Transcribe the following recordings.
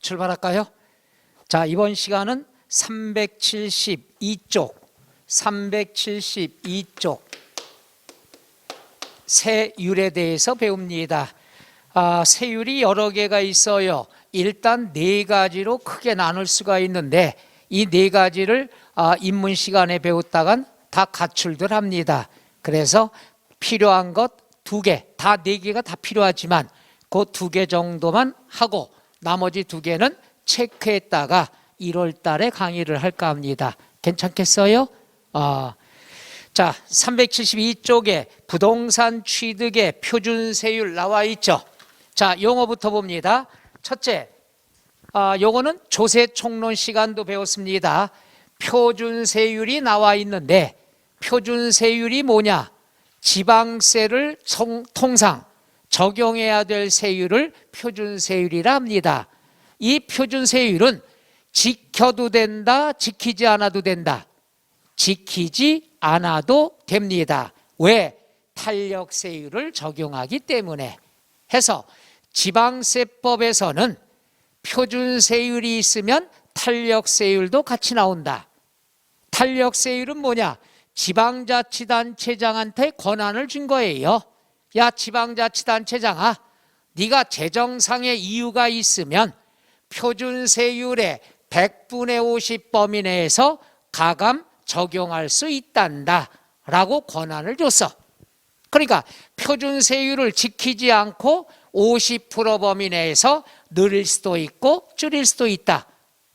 출발할까요? 자, 이번 시간은 372쪽 세율에 대해서 배웁니다. 세율이 여러 개가 있어요. 일단 네 가지로 크게 나눌 수가 있는데 이 네 가지를 입문 시간에 배웠다간 다 가출들 합니다. 그래서 필요한 것 두 개, 다 네 개가 다 필요하지만 그 두 개 정도만 하고 나머지 두 개는 체크했다가 1월 달에 강의를 할까 합니다. 괜찮겠어요? 자, 372쪽에 부동산 취득의 표준세율 나와 있죠. 자, 용어부터 봅니다. 첫째, 요거는 조세총론 시간도 배웠습니다. 표준세율이 나와 있는데 표준세율이 뭐냐? 지방세를 통상 적용해야 될 세율을 표준세율이라 합니다. 이 표준세율은 지켜도 된다, 지키지 않아도 된다. 지키지 않아도 됩니다. 왜? 탄력세율을 적용하기 때문에. 해서 지방세법에서는 표준세율이 있으면 탄력세율도 같이 나온다. 탄력세율은 뭐냐? 지방자치단체장한테 권한을 준 거예요. 야, 지방자치단체장아, 네가 재정상의 이유가 있으면 표준세율의 100분의 50 범위 내에서 가감 적용할 수 있단다 라고 권한을 줬어. 그러니까 표준세율을 지키지 않고 50% 범위 내에서 늘릴 수도 있고 줄일 수도 있다.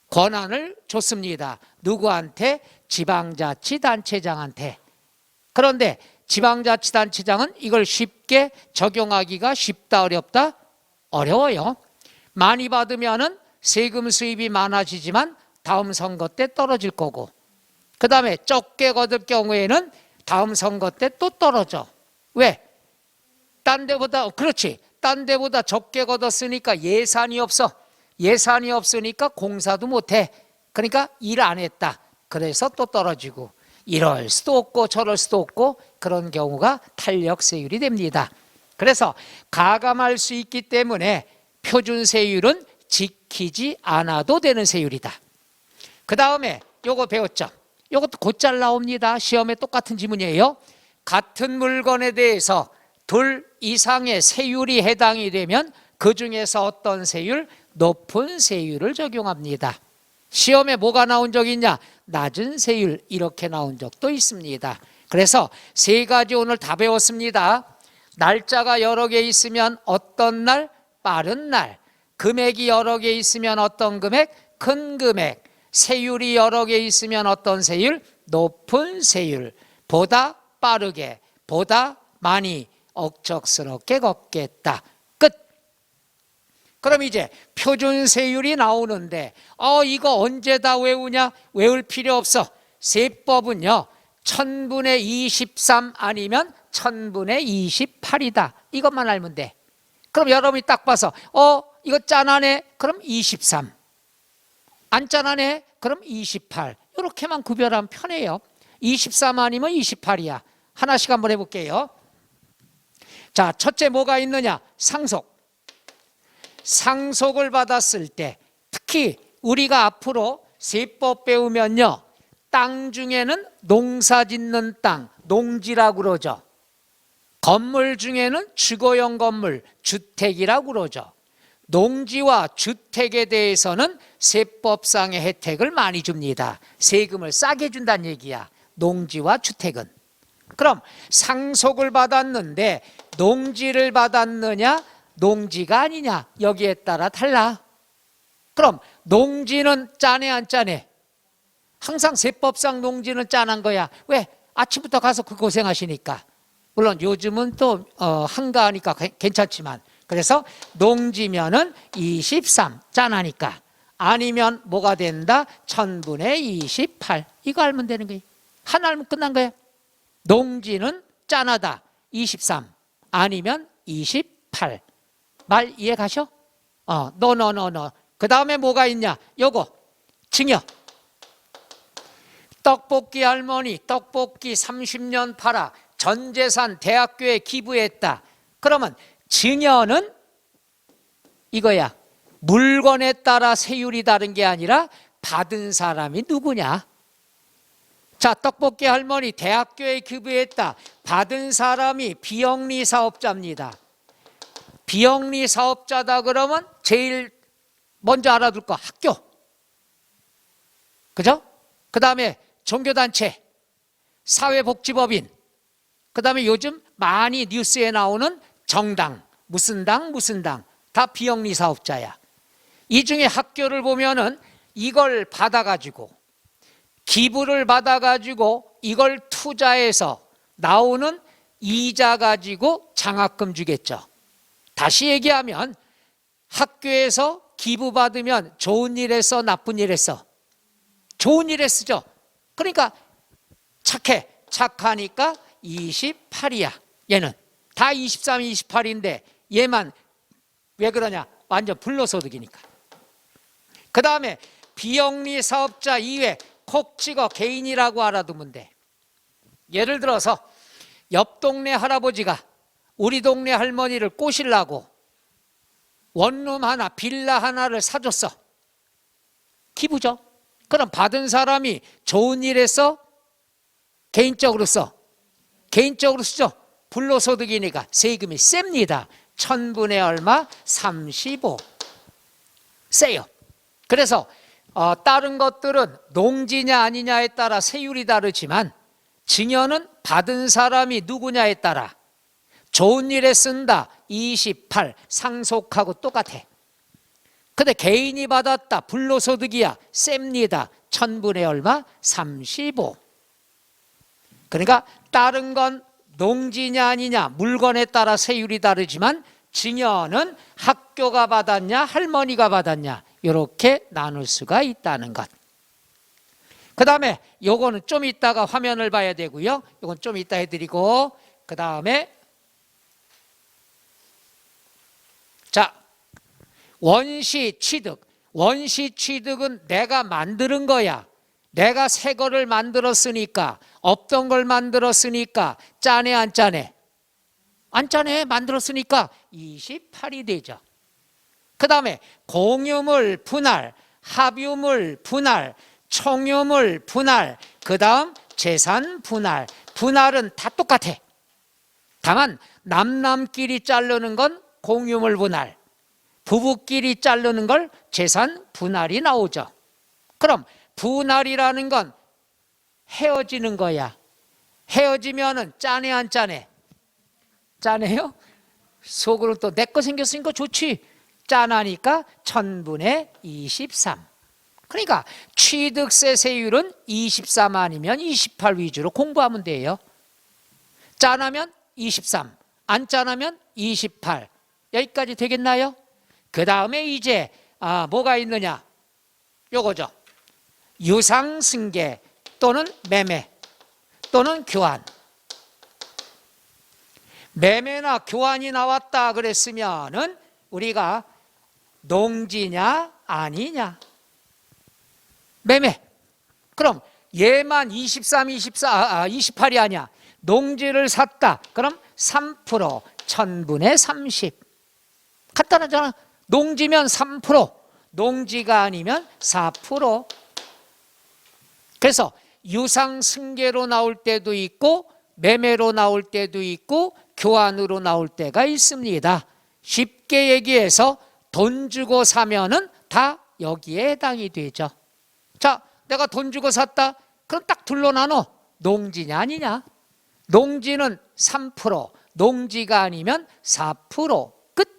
권한을 줬습니다. 누구한테? 지방자치단체장한테. 그런데 지방자치단체장은 이걸 쉽게 적용하기가 쉽다, 어렵다? 어려워요. 많이 받으면은 세금 수입이 많아지지만 다음 선거 때 떨어질 거고, 그 다음에 적게 거둘 경우에는 다음 선거 때 또 떨어져. 왜? 딴 데보다, 그렇지, 딴 데보다 적게 거뒀으니까 예산이 없어. 예산이 없으니까 공사도 못해. 그러니까 일 안 했다. 그래서 또 떨어지고, 이럴 수도 없고 저럴 수도 없고, 그런 경우가 탄력세율이 됩니다. 그래서 가감할 수 있기 때문에 표준세율은 지키지 않아도 되는 세율이다. 그 다음에 요거 배웠죠? 요것도 곧잘 나옵니다. 시험에 똑같은 지문이에요. 같은 물건에 대해서 둘 이상의 세율이 해당이 되면 그 중에서 어떤 세율? 높은 세율을 적용합니다. 시험에 뭐가 나온 적이 있냐? 낮은 세율, 이렇게 나온 적도 있습니다. 그래서 세 가지 오늘 다 배웠습니다. 날짜가 여러 개 있으면 어떤 날? 빠른 날. 금액이 여러 개 있으면 어떤 금액? 큰 금액. 세율이 여러 개 있으면 어떤 세율? 높은 세율. 보다 빠르게, 보다 많이, 억척스럽게 걷겠다. 끝. 그럼 이제 표준세율이 나오는데 이거 언제 다 외우냐? 외울 필요 없어. 세법은요 1000분의 23 아니면 1000분의 28이다. 이것만 알면 돼. 그럼 여러분이 딱 봐서 이거 짠하네? 그럼 23. 안 짠하네? 그럼 28. 이렇게만 구별하면 편해요. 23 아니면 28이야. 하나씩 한번 해볼게요. 자, 첫째 뭐가 있느냐? 상속. 상속을 받았을 때 특히 우리가 앞으로 세법 배우면요, 땅 중에는 농사 짓는 땅, 농지라고 그러죠. 건물 중에는 주거용 건물, 주택이라고 그러죠. 농지와 주택에 대해서는 세법상의 혜택을 많이 줍니다. 세금을 싸게 준다는 얘기야, 농지와 주택은. 그럼 상속을 받았는데 농지를 받았느냐, 농지가 아니냐, 여기에 따라 달라. 그럼 농지는 짜네, 안 짜네? 항상 세법상 농지는 짠한 거야. 왜? 아침부터 가서 그 고생하시니까. 물론 요즘은 또 한가하니까 괜찮지만, 그래서 농지면은 23 짠하니까. 아니면 뭐가 된다? 1000분의 28. 이거 알면 되는 거예요. 하나 알면 끝난 거예요. 농지는 짠하다 23 아니면 28. 말 이해 가셔? 너. 그 다음에 뭐가 있냐? 요거 증여. 떡볶이 할머니 떡볶이 30년 팔아 전 재산 대학교에 기부했다. 그러면 증여는 이거야. 물건에 따라 세율이 다른 게 아니라 받은 사람이 누구냐. 자, 떡볶이 할머니 대학교에 기부했다. 받은 사람이 비영리 사업자입니다. 비영리 사업자다 그러면 제일 먼저 알아둘 거 학교. 그죠? 그 다음에 종교단체, 사회복지법인, 그 다음에 요즘 많이 뉴스에 나오는 정당, 무슨 당, 무슨 당, 다 비영리 사업자야. 이 중에 학교를 보면은 이걸 받아가지고, 기부를 받아가지고 이걸 투자해서 나오는 이자 가지고 장학금 주겠죠. 다시 얘기하면 학교에서 기부받으면 좋은 일에 써, 나쁜 일에 써? 좋은 일에 쓰죠. 그러니까 착해. 착하니까 28이야. 얘는 다 23, 28인데 얘만 왜 그러냐? 완전 불로소득이니까. 그 다음에 비영리 사업자 이외 콕 찍어 개인이라고 알아두면 돼. 예를 들어서 옆 동네 할아버지가 우리 동네 할머니를 꼬시려고 원룸 하나, 빌라 하나를 사줬어. 기부죠. 그럼 받은 사람이 좋은 일에 써? 개인적으로 써? 개인적으로 쓰죠. 불로소득이니까 세금이 셉니다. 1000분의 얼마? 35. 세요. 그래서 다른 것들은 농지냐 아니냐에 따라 세율이 다르지만 증여는 받은 사람이 누구냐에 따라 좋은 일에 쓴다 28 상속하고 똑같아. 근데 개인이 받았다 불로소득이야 셉니다. 1000분의 얼마? 35. 그러니까 다른 건 농지냐 아니냐 물건에 따라 세율이 다르지만 증여는 학교가 받았냐 할머니가 받았냐 이렇게 나눌 수가 있다는 것. 그 다음에 요거는 좀 이따가 화면을 봐야 되고요. 요건 좀 이따 해드리고 그 다음에 자 원시 취득. 원시 취득은 내가 만드는 거야. 내가 새 거를 만들었으니까 없던 걸 만들었으니까 짜네 안 짜네? 안 짜네. 만들었으니까 28이 되죠. 그 다음에 공유물 분할, 합유물 분할, 총유물 분할, 그 다음 재산 분할. 분할은 다 똑같아. 다만 남남끼리 자르는 건 공유물 분할, 부부끼리 자르는 걸 재산 분할이 나오죠. 그럼 분할이라는 건 헤어지는 거야. 헤어지면은 짜네 안 짜네? 짜네요? 속으로 또 내 거 생겼으니까 좋지. 짠하니까 1000분의 23. 그러니까 취득세 세율은 23 아니면 28 위주로 공부하면 돼요. 짠하면 23, 안 짠하면 28. 여기까지 되겠나요? 그 다음에 이제 뭐가 있느냐? 요거죠. 유상승계 또는 매매 또는 교환. 매매나 교환이 나왔다 그랬으면은 우리가 농지냐 아니냐? 매매. 그럼 얘만 23, 28이 아니야. 농지를 샀다. 그럼 3% 1000분의 30. 간단하잖아. 농지면 3%, 농지가 아니면 4%. 그래서 유상승계로 나올 때도 있고 매매로 나올 때도 있고 교환으로 나올 때가 있습니다. 쉽게 얘기해서 돈 주고 사면은 다 여기에 해당이 되죠. 자, 내가 돈 주고 샀다. 그럼 딱 둘로 나눠. 농지냐 아니냐? 농지는 3%, 농지가 아니면 4%. 끝.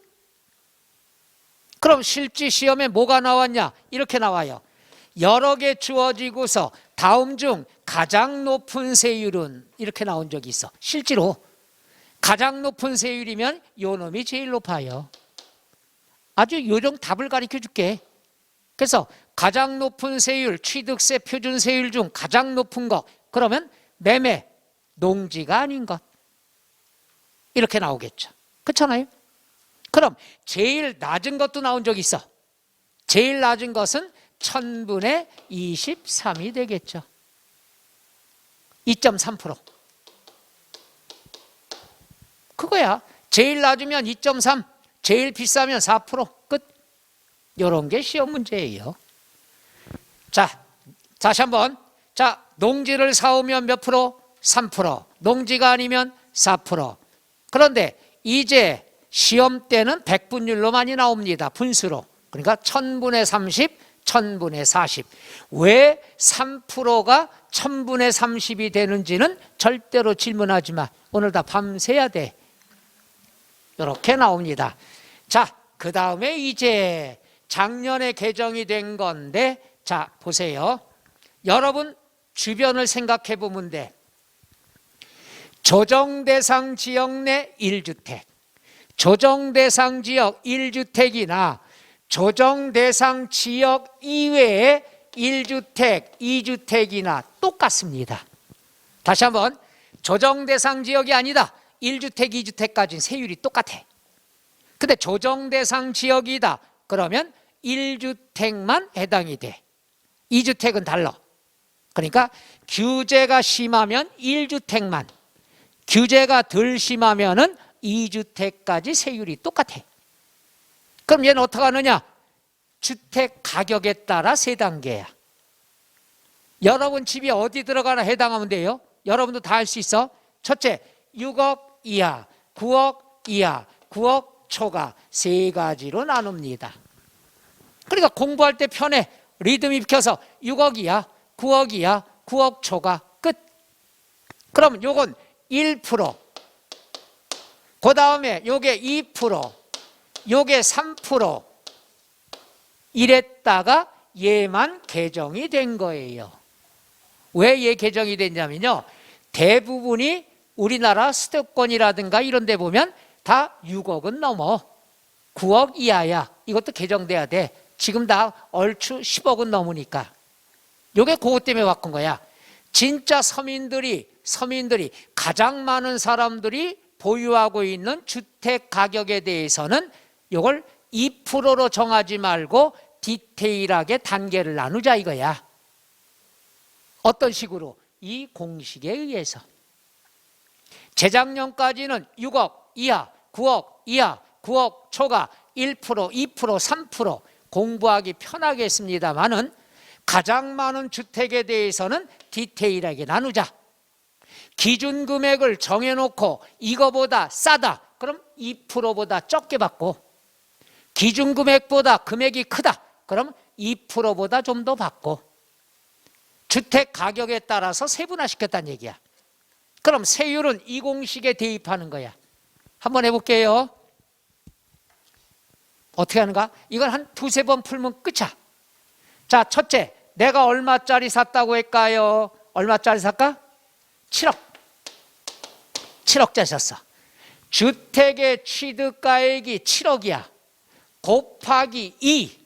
그럼 실지 시험에 뭐가 나왔냐? 이렇게 나와요. 여러 개 주어지고서 다음 중 가장 높은 세율은 이렇게 나온 적이 있어. 실제로 가장 높은 세율이면 요 놈이 제일 높아요. 아주 요령 답을 가르쳐 줄게. 그래서 가장 높은 세율, 취득세 표준 세율 중 가장 높은 거, 그러면 매매, 농지가 아닌 것. 이렇게 나오겠죠. 그렇잖아요? 그럼 제일 낮은 것도 나온 적이 있어. 제일 낮은 것은 1000분의 23이 되겠죠. 2.3%. 그거야. 제일 낮으면 2.3, 제일 비싸면 4%. 끝. 이런 게 시험 문제예요. 자, 다시 한번. 자, 농지를 사오면 몇 프로? 3%. 농지가 아니면 4%. 그런데 이제 시험 때는 백분율로 많이 나옵니다. 분수로. 그러니까 1000분의 30, 1000분의 40. 왜 3%가 1000분의 30이 되는지는 절대로 질문하지 마. 오늘 다 밤새야 돼. 이렇게 나옵니다. 자, 그 다음에 이제 작년에 개정이 된 건데, 자, 보세요. 여러분 주변을 생각해 보면 돼. 조정대상 지역 내 1주택, 조정대상 지역 1주택이나 조정대상 지역 이외에 1주택, 2주택이나 똑같습니다. 다시 한번. 조정대상 지역이 아니다. 1주택, 2주택까지는 세율이 똑같아. 근데 조정대상 지역이다. 그러면 1주택만 해당이 돼. 2주택은 달라. 그러니까 규제가 심하면 1주택만, 규제가 덜 심하면은 2주택까지 세율이 똑같아. 그럼 얘는 어떻게 하느냐? 주택 가격에 따라 3단계야. 여러분 집이 어디 들어가나 해당하면 돼요. 여러분도 다 할 수 있어. 첫째, 6억 이하, 9억 이하, 9억 초과 3가지로 나눕니다. 그러니까 공부할 때 편해. 리듬 입혀서 6억 이하, 9억 이하, 9억 초과 끝. 그럼 요건 1%, 그 다음에 요게 2%, 요게 3%, 이랬다가 얘만 개정이 된 거예요. 왜 얘 개정이 됐냐면요, 대부분이 우리나라 수도권이라든가 이런 데 보면 다 6억은 넘어. 9억 이하야. 이것도 개정돼야 돼. 지금 다 얼추 10억은 넘으니까. 요게 그것 때문에 바꾼 거야. 진짜 서민들이 가장 많은 사람들이 보유하고 있는 주택 가격에 대해서는 요걸 2%로 정하지 말고 디테일하게 단계를 나누자 이거야. 어떤 식으로? 이 공식에 의해서. 재작년까지는 6억 이하, 9억 이하, 9억 초과 1%, 2%, 3% 공부하기 편하게 했습니다만은 가장 많은 주택에 대해서는 디테일하게 나누자. 기준 금액을 정해놓고 이거보다 싸다. 그럼 2%보다 적게 받고, 기준 금액보다 금액이 크다. 그럼 2%보다 좀 더 받고, 주택 가격에 따라서 세분화시켰다는 얘기야. 그럼 세율은 이 공식에 대입하는 거야. 한번 해볼게요. 어떻게 하는가? 이걸 한 두세 번 풀면 끝이야. 자, 첫째, 내가 얼마짜리 샀다고 할까요? 얼마짜리 샀까? 7억. 7억짜리 샀어. 주택의 취득가액이 7억이야. 곱하기 2.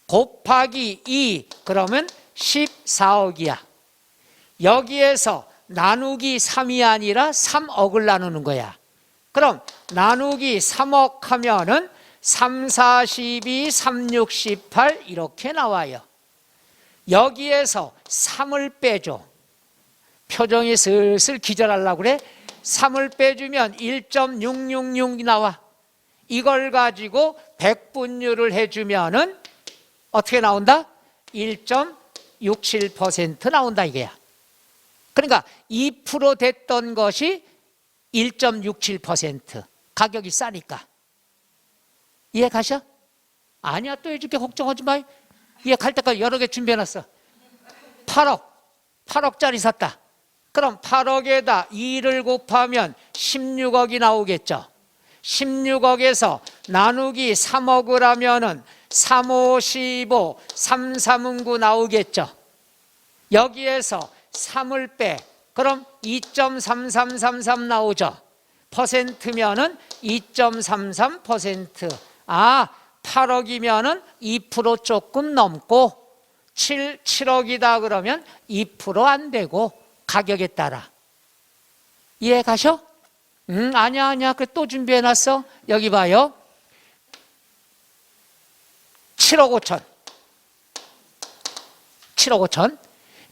곱하기 2. 그러면 14억이야. 여기에서 나누기 3이 아니라 3억을 나누는 거야. 그럼 나누기 3억 하면은 3, 42, 3, 68 이렇게 나와요. 여기에서 3을 빼줘. 표정이 슬슬 기절하려고 그래. 3을 빼주면 1.666 나와. 이걸 가지고 백분율을 해주면은 어떻게 나온다? 1.67% 나온다 이게야. 그러니까 2% 됐던 것이 1.67%. 가격이 싸니까. 이해 가셔? 아니야, 또 해줄게. 걱정하지 마. 이해 갈 때까지 여러 개 준비해놨어. 8억짜리 샀다. 그럼 8억에다 2를 곱하면 16억이 나오겠죠. 16억에서 나누기 3억을 하면은 3, 5, 15, 3, 3은 9 나오겠죠. 여기에서 3을 빼. 그럼 2.3333 나오죠. 퍼센트면은 2.33%. 아, 8억이면은 2% 조금 넘고 7억이다 그러면 2% 안 되고 가격에 따라. 이해 가셔? 아니야. 그 또 준비해놨어. 여기 봐요. 7억 5천. 7억 5천.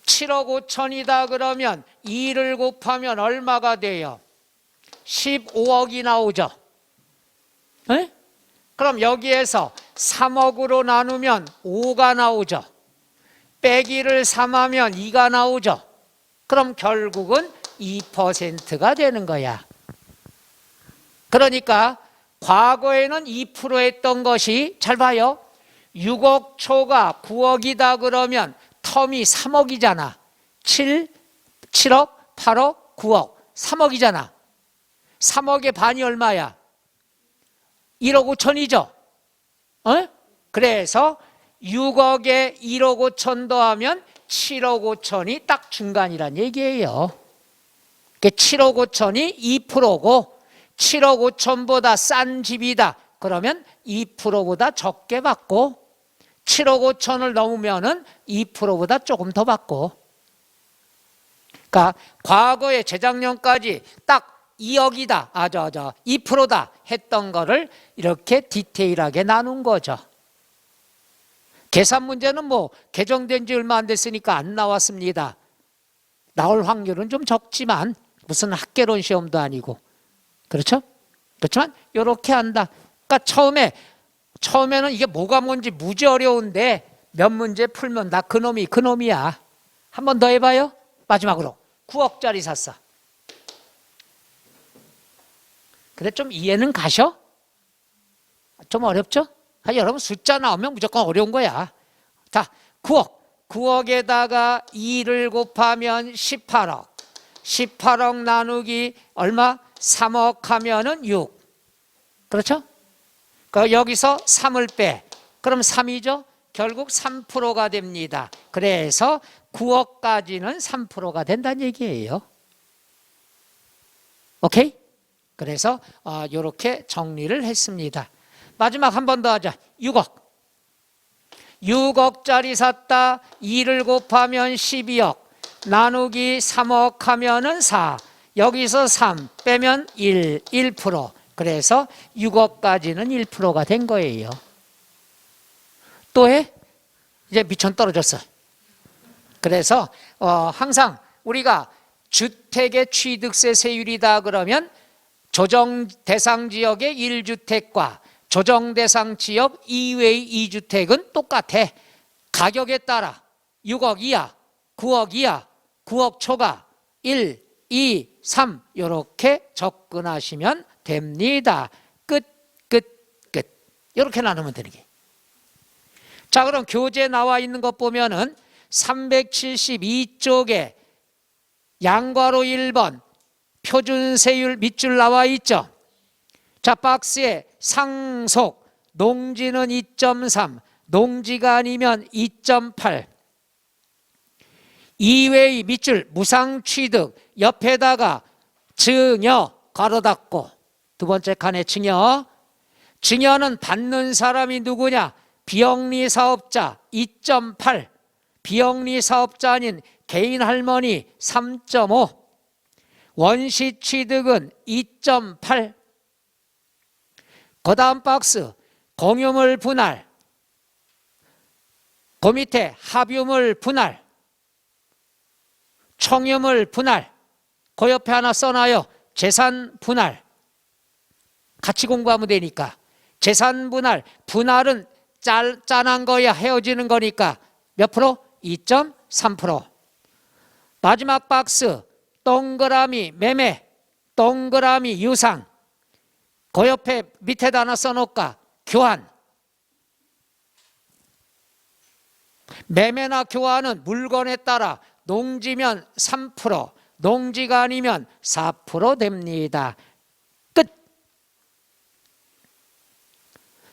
7억 5천이다 그러면 2를 곱하면 얼마가 돼요? 15억이 나오죠. 에? 그럼 여기에서 3억으로 나누면 5가 나오죠. 빼기를 3하면 2가 나오죠. 그럼 결국은 2%가 되는 거야. 그러니까 과거에는 2% 했던 것이, 잘 봐요. 6억 초가 9억이다 그러면 텀이 3억이잖아. 7억, 8억, 9억, 3억이잖아. 3억의 반이 얼마야? 1억 5천이죠. 그래서 6억에 1억 5천 더하면 7억 5천이 딱 중간이란 얘기예요. 7억 5천이 2%고 7억 5천보다 싼 집이다 그러면 2%보다 적게 받고, 7억 5천을 넘으면은 2%보다 조금 더 받고. 그러니까 과거에 재작년까지 딱 2억이다, 2%다 했던 거를 이렇게 디테일하게 나눈 거죠. 계산 문제는 뭐 개정된 지 얼마 안 됐으니까 안 나왔습니다. 나올 확률은 좀 적지만 무슨 학개론 시험도 아니고, 그렇죠? 그렇지만 이렇게 한다. 그러니까 처음에는 이게 뭐가 뭔지 무지 어려운데 몇 문제 풀면 나 그놈이야. 한 번 더 해봐요. 마지막으로 9억짜리 샀어. 근데 좀 이해는 가셔? 좀 어렵죠? 여러분 숫자 나오면 무조건 어려운 거야. 자, 9억에다가 2를 곱하면 18억. 18억 나누기 얼마? 3억 하면은 6. 그렇죠? 여기서 3을 빼. 그럼 3이죠? 결국 3%가 됩니다. 그래서 9억까지는 3%가 된다는 얘기예요. 오케이? 그래서 이렇게 정리를 했습니다. 마지막 한 번 더 하자. 6억. 6억짜리 샀다. 2를 곱하면 12억. 나누기 3억 하면은 4. 여기서 3 빼면 1%. 그래서 6억까지는 1%가 된 거예요. 또 해? 이제 미천 떨어졌어. 그래서 항상 우리가 주택의 취득세 세율이다 그러면 조정 대상 지역의 1주택과 조정 대상 지역 이외의 2주택은 똑같아. 가격에 따라 6억 이하, 9억 이하, 9억 초과 1, 2, 3 이렇게 접근하시면 됩니다. 끝. 이렇게 나누면 되는 게. 자, 그럼 교재에 나와 있는 것 보면은 372쪽에 양괄호 1번 표준세율 밑줄 나와 있죠. 자, 박스에 상속, 농지는 2.3, 농지가 아니면 2.8. 이외의 밑줄 무상취득 옆에다가 증여 가로 닫고, 두 번째 칸에 증여. 증여는 받는 사람이 누구냐? 비영리 사업자 2.8, 비영리 사업자 아닌 개인 할머니 3.5, 원시 취득은 2.8. 그 다음 박스 공유물 분할, 그 밑에 합유물 분할, 총유물 분할, 그 옆에 하나 써놔요. 재산 분할. 같이 공부하면 되니까. 재산 분할, 분할은 짠한 거야. 헤어지는 거니까 몇 프로? 2.3%. 마지막 박스 동그라미 매매, 동그라미 유상, 그 옆에 밑에다 하나 써놓을까? 교환. 매매나 교환은 물건에 따라 농지면 3%, 농지가 아니면 4% 됩니다. 끝.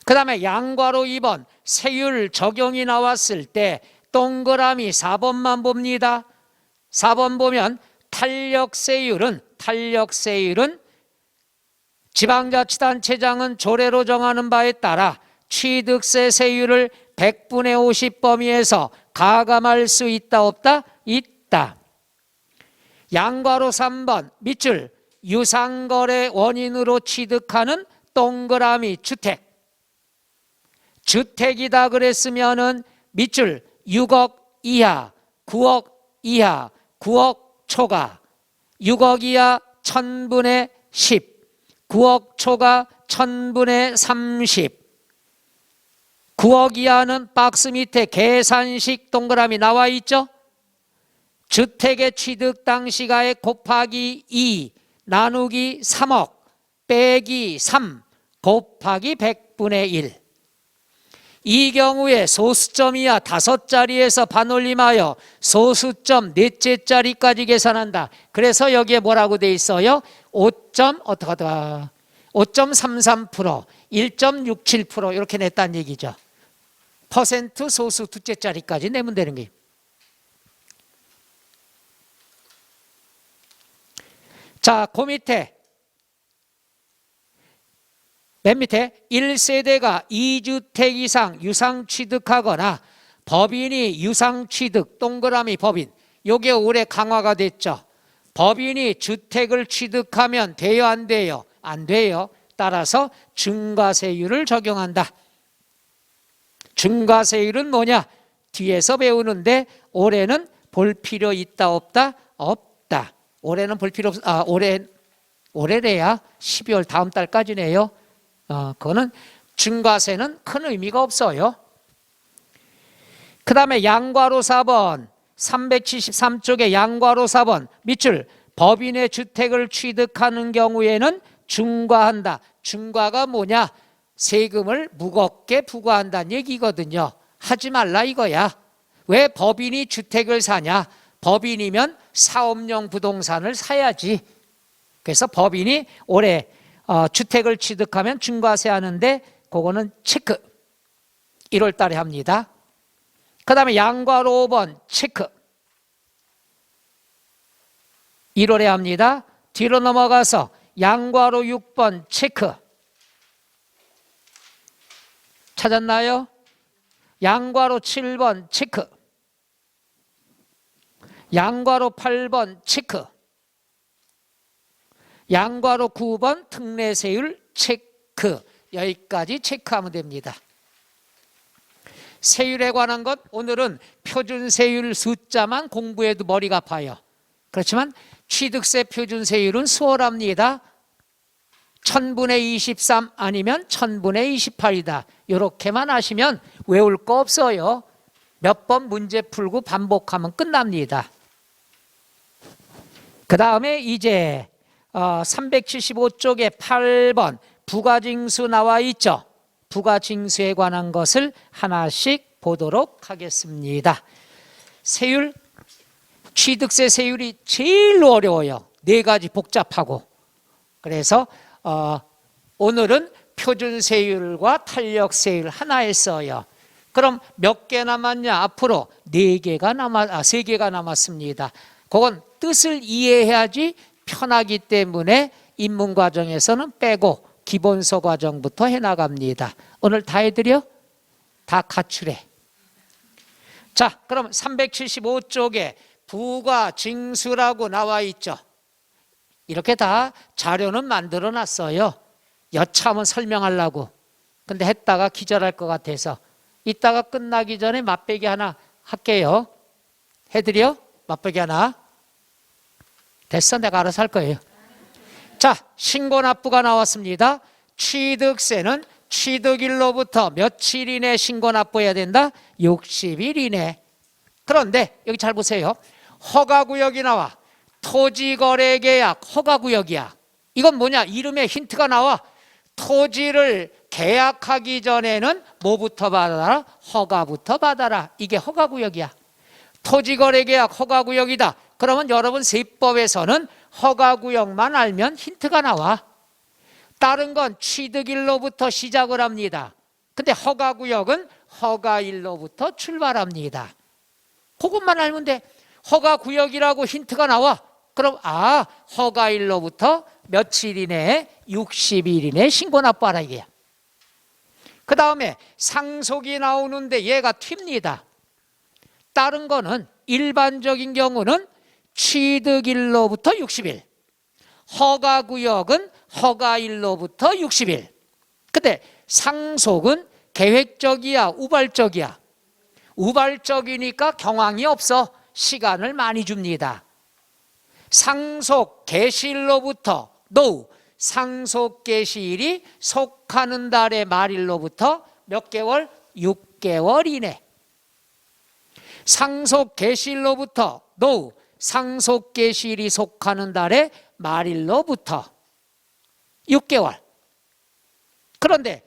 그 다음에 양괄호 2번 세율 적용이 나왔을 때 동그라미 4번만 봅니다. 4번 보면 탄력세율은 지방자치단체장은 조례로 정하는 바에 따라 취득세 세율을 100분의 50 범위에서 가감할 수 있다 없다? 있다. 양괄호 3번 밑줄 유상거래 원인으로 취득하는 동그라미 주택. 주택이다 그랬으면은 밑줄 6억 이하, 9억 이하, 9억 초과, 6억 이하 1000분의 10, 9억 초과 1000분의 30. 9억 이하는 박스 밑에 계산식 동그라미 나와 있죠. 주택의 취득 당시가액 곱하기 2 나누기 3억 빼기 3 곱하기 100분의 1. 이 경우에 소수점 이하 5자리에서 반올림하여 소수점 넷째 자리까지 계산한다. 그래서 여기에 뭐라고 돼 있어요? 5.33%, 1.67% 이렇게 냈다는 얘기죠. 퍼센트 소수 둘째 자리까지 내면 되는 거예요. 자, 그 밑에 맨 밑에 1세대가 2주택 이상 유상취득하거나 법인이 유상취득 동그라미 법인, 요게 올해 강화가 됐죠. 법인이 주택을 취득하면 돼요 안 돼요? 안 돼요. 따라서 증가세율을 적용한다. 증가세율은 뭐냐? 뒤에서 배우는데 올해는 볼 필요 있다 없다? 없다. 올해는 볼 필요 올해래야 12월 다음 달까지네요. 그거는 증가세는 큰 의미가 없어요. 그 다음에 양괄호 4번 373쪽에 양괄호 4번 밑줄 법인의 주택을 취득하는 경우에는 중과한다. 중과가 뭐냐? 세금을 무겁게 부과한다는 얘기거든요. 하지 말라 이거야. 왜 법인이 주택을 사냐? 법인이면 사업용 부동산을 사야지. 그래서 법인이 올해 주택을 취득하면 중과세 하는데 그거는 체크 1월 달에 합니다. 그 다음에 양괄호 5번 체크 1월에 합니다. 뒤로 넘어가서 양괄호 6번 체크 찾았나요? 양괄호 7번 체크 양괄호 8번 체크 양괄호 9번 특례세율 체크. 여기까지 체크하면 됩니다. 세율에 관한 것 오늘은 표준세율 숫자만 공부해도 머리가 아파요. 그렇지만 취득세 표준세율은 수월합니다. 1000분의 23 아니면 1000분의 28이다. 이렇게만 하시면 외울 거 없어요. 몇 번 문제 풀고 반복하면 끝납니다. 그 다음에 이제 375쪽에 8번 부가징수 나와 있죠. 부가징수에 관한 것을 하나씩 보도록 하겠습니다. 세율, 취득세 세율이 제일 어려워요. 4가지 복잡하고. 그래서 오늘은 표준세율과 탄력세율 하나 했어요. 그럼 몇 개 남았냐? 앞으로 3개가 남았습니다. 그건 뜻을 이해해야지 편하기 때문에 입문 과정에서는 빼고 기본서 과정부터 해나갑니다. 오늘 다 해드려? 다 가출해. 자, 그럼 375쪽에 부가징수라고 나와 있죠. 이렇게 다 자료는 만들어 놨어요. 여차하면 설명하려고. 근데 했다가 기절할 것 같아서 이따가 끝나기 전에 맛배기 하나 할게요. 해드려? 맛배기 하나. 됐어, 내가 알아서 할 거예요. 자, 신고납부가 나왔습니다. 취득세는 취득일로부터 며칠 이내 신고납부해야 된다? 60일 이내. 그런데 여기 잘 보세요. 허가구역이 나와. 토지거래계약 허가구역이야. 이건 뭐냐? 이름에 힌트가 나와. 토지를 계약하기 전에는 뭐부터 받아라? 허가부터 받아라. 이게 허가구역이야. 토지거래계약 허가구역이다. 그러면 여러분 세법에서는 허가구역만 알면 힌트가 나와. 다른 건 취득일로부터 시작을 합니다. 근데 허가구역은 허가일로부터 출발합니다. 그것만 알면 돼. 허가구역이라고 힌트가 나와. 그럼 허가일로부터 며칠 이내에 60일 이내에 신고납부하라 이게야. 그 다음에 상속이 나오는데 얘가 튑니다. 다른 거는 일반적인 경우는 취득일로부터 60일, 허가구역은 허가일로부터 60일. 근데 상속은 계획적이야, 우발적이야? 우발적이니까 경황이 없어. 시간을 많이 줍니다. 상속 개시일로부터 상속 개시일이 속하는 달의 말일로부터 몇 개월? 6개월 이내. 상속계시일로부터 노후, 상속계시일이 속하는 달의 말일로부터 6개월. 그런데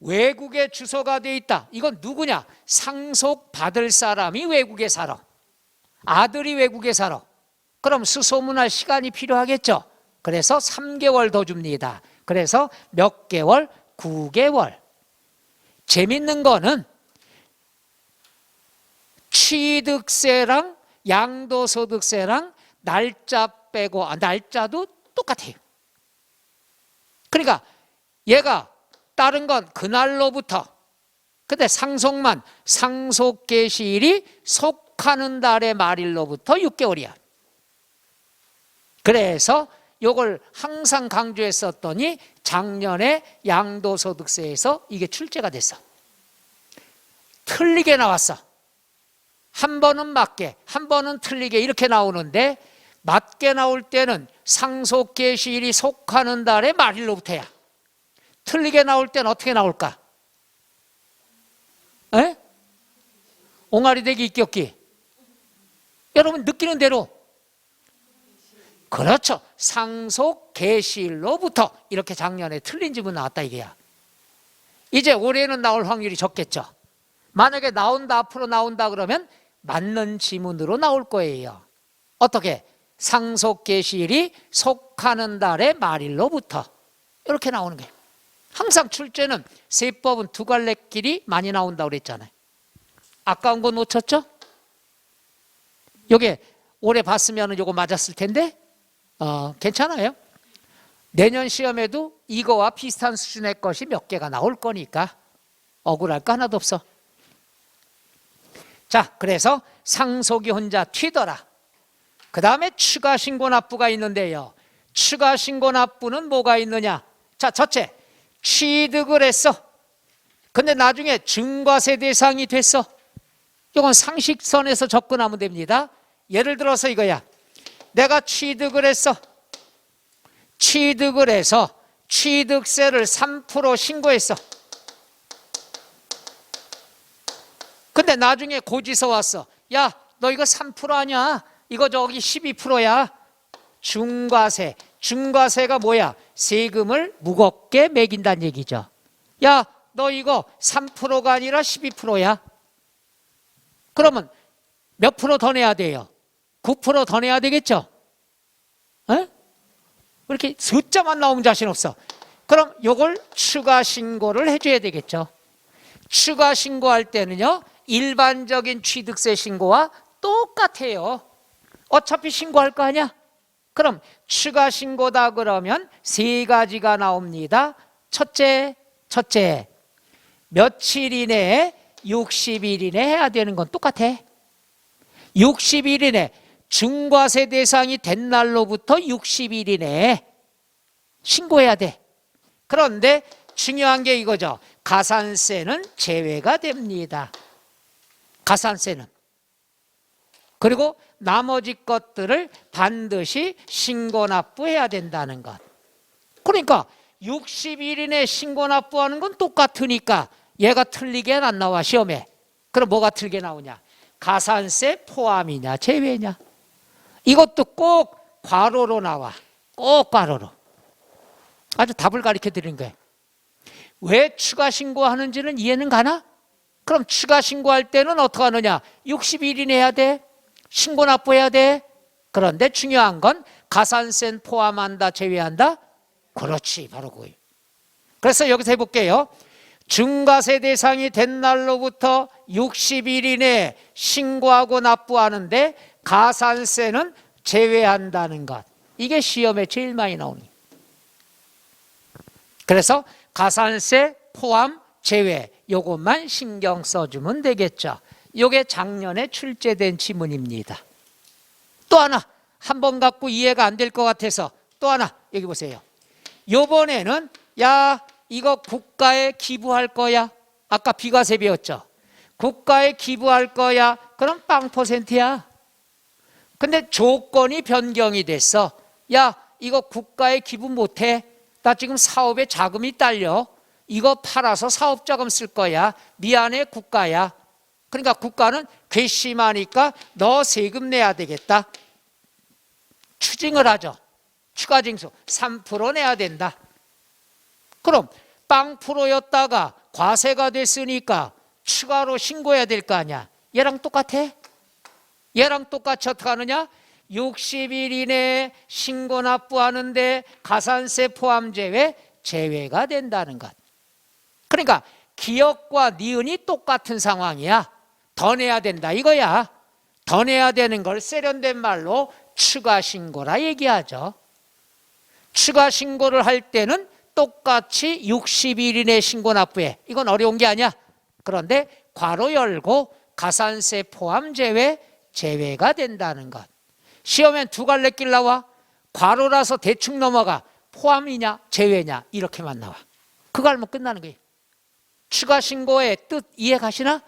외국에 주소가 되어 있다. 이건 누구냐? 상속받을 사람이 외국에 살아. 아들이 외국에 살아. 그럼 수소문할 시간이 필요하겠죠. 그래서 3개월 더 줍니다. 그래서 몇 개월? 9개월. 재밌는 거는 취득세랑 양도소득세랑 날짜 빼고, 날짜도 똑같아요. 그러니까 얘가 다른 건 그날로부터, 근데 상속만 상속계시일이 속하는 달의 말일로부터 6개월이야. 그래서 이걸 항상 강조했었더니 작년에 양도소득세에서 이게 출제가 됐어. 틀리게 나왔어. 한 번은 맞게, 한 번은 틀리게 이렇게 나오는데, 맞게 나올 때는 상속계시일이 속하는 달의 말일로부터야. 틀리게 나올 때는 어떻게 나올까? 에? 옹알이 되기 있기 없기? 여러분 느끼는 대로. 그렇죠. 상속계시일로부터. 이렇게 작년에 틀린 지문 나왔다 이게야. 이제 올해는 나올 확률이 적겠죠. 만약에 나온다, 앞으로 나온다 그러면 맞는 지문으로 나올 거예요. 어떻게? 상속계시일이 속하는 달의 말일로부터. 이렇게 나오는 거예요. 항상 출제는 세법은 두 갈래길이 많이 나온다고 그랬잖아요. 아까운 거 놓쳤죠? 요게 올해 봤으면 요거 맞았을 텐데 괜찮아요. 내년 시험에도 이거와 비슷한 수준의 것이 몇 개가 나올 거니까 억울할 거 하나도 없어. 자, 그래서 상속이 혼자 튀더라. 그 다음에 추가신고납부가 있는데요. 추가신고납부는 뭐가 있느냐? 자, 첫째, 취득을 했어. 근데 나중에 증과세 대상이 됐어. 이건 상식선에서 접근하면 됩니다. 예를 들어서 이거야. 내가 취득을 했어. 취득을 해서 취득세를 3% 신고했어. 근데 나중에 고지서 왔어. 야, 너 이거 3% 아니야? 이거 저기 12%야. 중과세. 중과세가 뭐야? 세금을 무겁게 매긴다는 얘기죠. 야, 너 이거 3%가 아니라 12%야. 그러면 몇 프로 더 내야 돼요? 9% 더 내야 되겠죠? 에? 이렇게 숫자만 나오면 자신 없어. 그럼 이걸 추가 신고를 해줘야 되겠죠. 추가 신고할 때는요, 일반적인 취득세 신고와 똑같아요. 어차피 신고할 거 아니야? 그럼 추가 신고다 그러면 세 가지가 나옵니다. 첫째, 며칠 이내에 60일 이내 해야 되는 건 똑같아. 60일 이내, 중과세 대상이 된 날로부터 60일 이내에 신고해야 돼. 그런데 중요한 게 이거죠. 가산세는 제외가 됩니다. 가산세는. 그리고 나머지 것들을 반드시 신고납부해야 된다는 것. 그러니까 60일 이내 신고납부하는 건 똑같으니까 얘가 틀리게 안 나와 시험에. 그럼 뭐가 틀게 나오냐? 가산세 포함이냐 제외냐? 이것도 꼭 괄호로 나와. 꼭 괄호로. 아주 답을 가르쳐 드린 거예요. 왜 추가 신고하는지는 이해는 가나? 그럼 추가 신고할 때는 어떻게 하느냐? 60일이 내야 돼. 신고납부해야 돼. 그런데 중요한 건 가산세는 포함한다 제외한다? 그렇지, 바로 그거예요. 그래서 여기서 해볼게요. 중과세 대상이 된 날로부터 60일 이내에 신고하고 납부하는데 가산세는 제외한다는 것. 이게 시험에 제일 많이 나오는 거예요. 그래서 가산세 포함 제외, 요것만 신경 써주면 되겠죠. 요게 작년에 출제된 지문입니다. 또 하나, 한 번 갖고 이해가 안 될 것 같아서 또 하나, 여기 보세요. 요번에는 야, 이거 국가에 기부할 거야. 아까 비과세 배웠죠. 국가에 기부할 거야. 그럼 0%야. 근데 조건이 변경이 됐어. 야, 이거 국가에 기부 못해. 나 지금 사업에 자금이 딸려. 이거 팔아서 사업자금 쓸 거야. 미안해, 국가야. 그러니까 국가는 괘씸하니까 너 세금 내야 되겠다. 추징을 하죠. 추가징수 3% 내야 된다. 그럼 빵 프로였다가 과세가 됐으니까 추가로 신고해야 될 거 아니야. 얘랑 똑같아? 얘랑 똑같이 어떻게 하느냐? 60일 이내에 신고 납부하는데 가산세 포함 제외가 된다는 것. 그러니까 기업과 니은이 똑같은 상황이야. 더 내야 된다 이거야. 더 내야 되는 걸 세련된 말로 추가 신고라 얘기하죠. 추가 신고를 할 때는 똑같이 60일 이내 신고 납부해. 이건 어려운 게 아니야. 그런데 괄호 열고 가산세 포함 제외가 된다는 것. 시험엔 두 갈래길 나와. 괄호라서 대충 넘어가. 포함이냐 제외냐 이렇게만 나와. 그거 알면 끝나는 거예요. 추가 신고의 뜻 이해 가시나?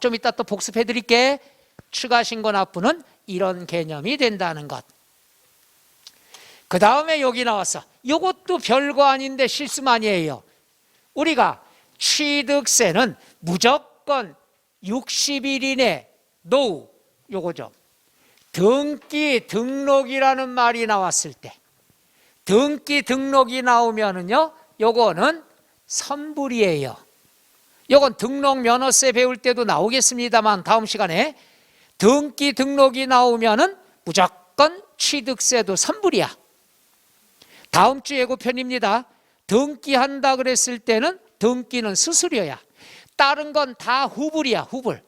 좀 이따 또 복습해 드릴게. 추가 신고 납부는 이런 개념이 된다는 것. 그 다음에 여기 나왔어. 이것도 별거 아닌데 실수 많이 해요. 우리가 취득세는 무조건 60일 이내 노후 요거죠. 등기 등록이라는 말이 나왔을 때 등기 등록이 나오면은요 요거는 선불이에요. 요건 등록 면허세 배울 때도 나오겠습니다만 다음 시간에 등기 등록이 나오면은 무조건 취득세도 선불이야. 다음 주 예고편입니다. 등기한다 그랬을 때는 등기는 수수료야. 다른 건 다 후불이야. 후불.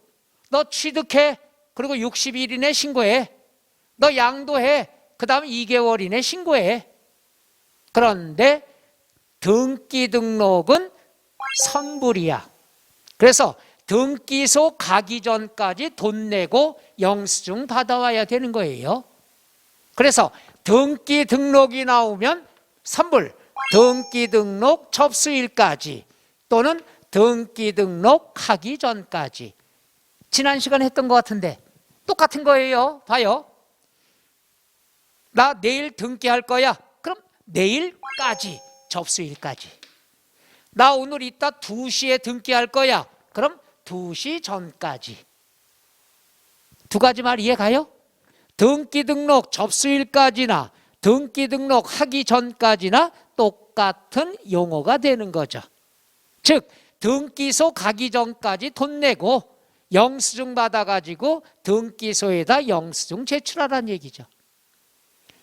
너 취득해. 그리고 60일 이내 신고해. 너 양도해. 그 다음 2개월 이내 신고해. 그런데 등기 등록은 선불이야. 그래서 등기소 가기 전까지 돈 내고 영수증 받아와야 되는 거예요. 그래서 등기 등록이 나오면 선불, 등기 등록 접수일까지 또는 등기 등록하기 전까지. 지난 시간에 했던 것 같은데 똑같은 거예요. 봐요. 나 내일 등기할 거야. 그럼 내일까지, 접수일까지. 나 오늘 이따 2시에 등기할 거야. 그럼 2시 전까지. 두 가지 말 이해 가요? 등기 등록 접수일까지나 등기 등록 하기 전까지나 똑같은 용어가 되는 거죠. 즉 등기소 가기 전까지 돈 내고 영수증 받아가지고 등기소에다 영수증 제출하라는 얘기죠.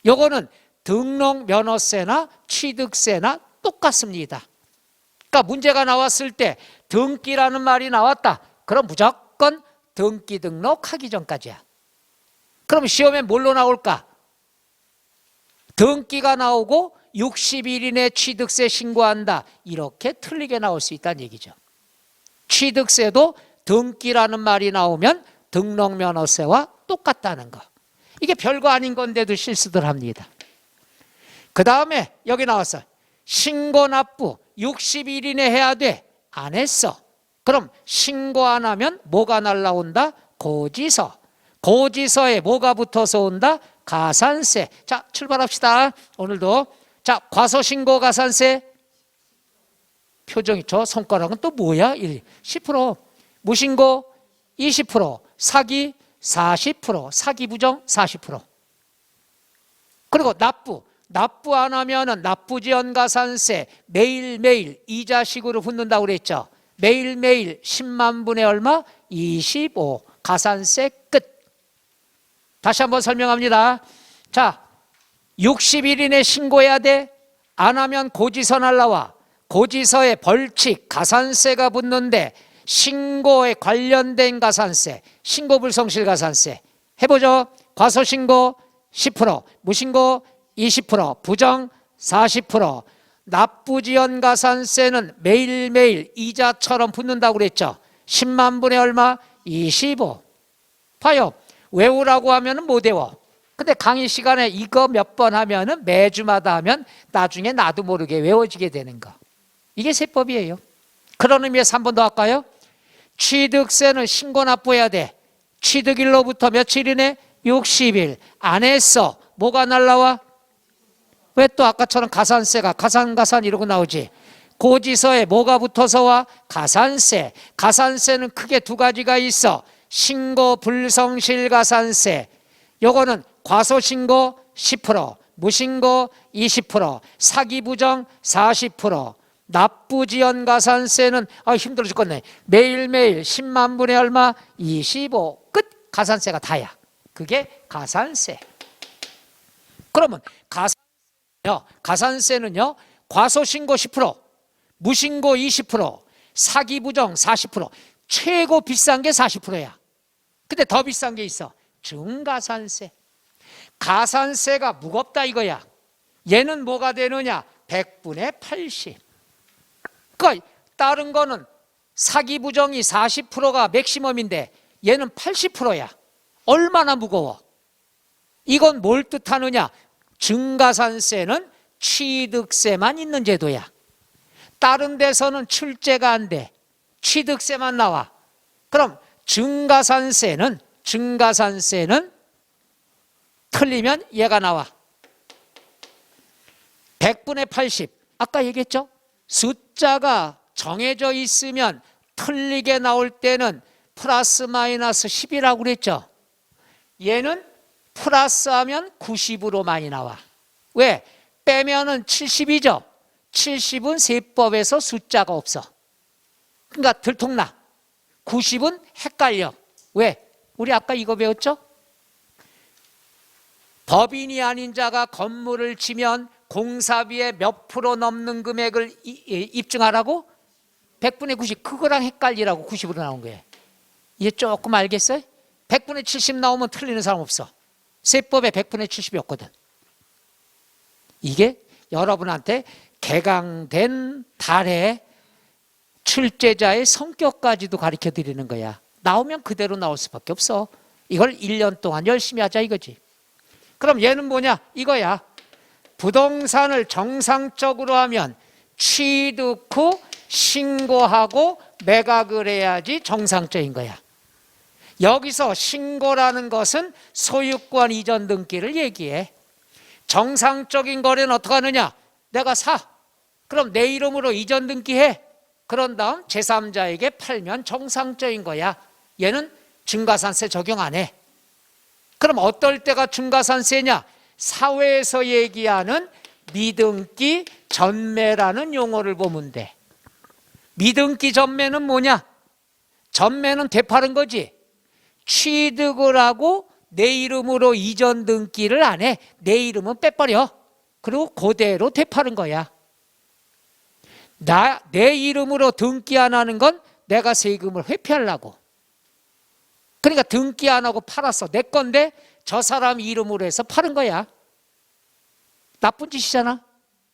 요거는 등록 면허세나 취득세나 똑같습니다. 그러니까 문제가 나왔을 때 등기라는 말이 나왔다. 그럼 무조건 등기 등록하기 전까지야. 그럼 시험에 뭘로 나올까? 등기가 나오고 60일 이내 취득세 신고한다. 이렇게 틀리게 나올 수 있다는 얘기죠. 취득세도 등기라는 말이 나오면 등록면허세와 똑같다는 거. 이게 별거 아닌 건데도 실수들 합니다. 그 다음에 여기 나왔어. 신고 납부 60일 이내 해야 돼. 안 했어. 그럼 신고 안 하면 뭐가 날라온다? 고지서. 고지서에 뭐가 붙어서 온다? 가산세. 자, 출발합시다. 오늘도. 자, 과소신고 가산세. 표정이 저 손가락은 또 뭐야? 10%. 무신고 20%. 사기 40%. 사기 부정 40%. 그리고 납부 안 하면은 납부지연 가산세 매일매일 이자식으로 붙는다고 그랬죠. 매일매일 10만 분의 얼마? 25. 가산세 끝. 다시 한번 설명합니다. 자, 60일 이내 신고해야 돼. 안 하면 고지서 날라와. 고지서에 벌칙, 가산세가 붙는데 신고에 관련된 가산세, 신고불성실 가산세 해보죠. 과소신고 10%, 무신고 20%, 부정 40%. 납부지연 가산세는 매일매일 이자처럼 붙는다고 그랬죠. 10만 분의 얼마? 25. 봐요. 외우라고 하면 못 외워. 근데 강의 시간에 이거 몇 번 하면은 매주마다 하면 나중에 나도 모르게 외워지게 되는 거. 이게 세법이에요. 그런 의미에서 한 번 더 할까요? 취득세는 신고 납부해야 돼. 취득일로부터 며칠 이내? 60일. 안 했어. 뭐가 날라와? 왜 또 아까처럼 가산세가 가산 이러고 나오지? 고지서에 뭐가 붙어서 와? 가산세. 가산세는 크게 두 가지가 있어. 신고 불성실 가산세. 요거는 과소신고 10%, 무신고 20%, 사기부정 40%, 납부지연 가산세는 힘들어 죽겠네. 매일매일 10만 분의 얼마? 25. 끝. 가산세가 다야. 그게 가산세. 그러면 가산세는요, 과소신고 10%, 무신고 20%, 사기부정 40%. 최고 비싼 게 40%야. 근데 더 비싼 게 있어. 중가산세. 가산세가 무겁다 이거야. 얘는 뭐가 되느냐? 100분의 80. 그러니까 다른 거는 사기부정이 40%가 맥시멈인데 얘는 80%야. 얼마나 무거워? 이건 뭘 뜻하느냐? 증가산세는 취득세만 있는 제도야. 다른 데서는 출제가 안 돼. 취득세만 나와. 그럼 증가산세는 틀리면 얘가 나와. 100분의 80. 아까 얘기했죠? 숫자가 정해져 있으면 틀리게 나올 때는 플러스 마이너스 10이라고 그랬죠? 얘는 플러스하면 90으로 많이 나와. 왜? 빼면은 70이죠? 70은 세법에서 숫자가 없어. 그러니까 들통나. 90은 헷갈려. 왜? 우리 아까 이거 배웠죠? 법인이 아닌 자가 건물을 지면 공사비의 몇 프로 넘는 금액을 입증하라고? 100분의 90. 그거랑 헷갈리라고 90으로 나온 거예요. 이제 조금 알겠어요? 100분의 70 나오면 틀리는 사람 없어. 세법에 100분의 70이었거든. 이게 여러분한테 개강된 달에 출제자의 성격까지도 가르쳐 드리는 거야. 나오면 그대로 나올 수밖에 없어. 이걸 1년 동안 열심히 하자 이거지. 그럼 얘는 뭐냐? 이거야. 부동산을 정상적으로 하면 취득 후 신고하고 매각을 해야지 정상적인 거야. 여기서 신고라는 것은 소유권 이전 등기를 얘기해. 정상적인 거래는 어떻게 하느냐? 내가 사. 그럼 내 이름으로 이전 등기해. 그런 다음 제3자에게 팔면 정상적인 거야. 얘는 증가산세 적용 안 해. 그럼 어떨 때가 증가산세냐? 사회에서 얘기하는 미등기 전매라는 용어를 보면 돼. 미등기 전매는 뭐냐? 전매는 되파는 거지. 취득을 하고 내 이름으로 이전 등기를 안 해. 내 이름은 빼버려. 그리고 그대로 되파는 거야. 내 이름으로 등기 안 하는 건 내가 세금을 회피하려고. 그러니까 등기 안 하고 팔았어. 내 건데 저 사람 이름으로 해서 파는 거야. 나쁜 짓이잖아.